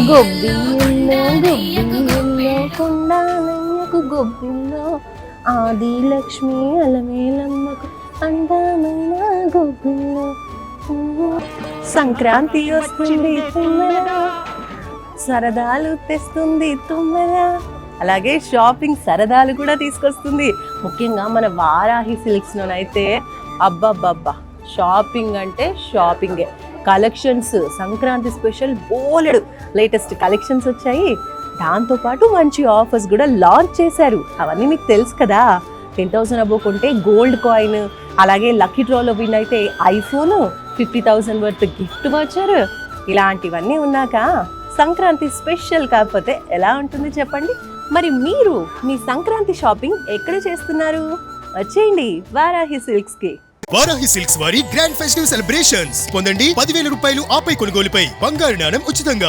గొబ్బిల్లో గొబ్బిల్లో కొండాలయ్యకు గొబ్బిల్లో ఆదిలక్ష్మి అలమేలమ్మకు అందమైన గొబ్బిల్లో. సంక్రాంతి వస్తుంది తుమ్మెద, సరదాలు తెస్తుంది తుమ్మెద. అలాగే షాపింగ్ సరదాలు కూడా తీసుకొస్తుంది. ముఖ్యంగా మన వారాహి సిల్క్స్లోనైతే అబ్బబ్బబ్బా, షాపింగ్ అంటే షాపింగే. కలెక్షన్స్ సంక్రాంతి స్పెషల్ బోలెడు లేటెస్ట్ కలెక్షన్స్ వచ్చాయి. దాంతోపాటు మంచి ఆఫర్స్ కూడా లాంచ్ చేశారు. అవన్నీ మీకు తెలుసు కదా. 10,000 అబోవ్ కొంటే గోల్డ్ కాయిన్, అలాగే లక్కీ డ్రాలో విన్ అయితే ఐఫోన్, 50,000 వర్త్ గిఫ్ట్ వచ్చారు. ఇలాంటివన్నీ ఉన్నాక సంక్రాంతి స్పెషల్ కాకపోతే ఎలా ఉంటుంది చెప్పండి. మరి మీరు మీ సంక్రాంతి షాపింగ్ ఎక్కడ చేస్తున్నారు? వచ్చేయండి వారాహి సిల్క్స్కి. వారాహి సిల్క్స్ వారి గ్రాండ్ ఫెస్టివ్ సెలబ్రేషన్స్ పొందండి 10,000 రూపాయలు ఆపై కొనుగోలుపై బంగారు నాణెం ఉచితంగా.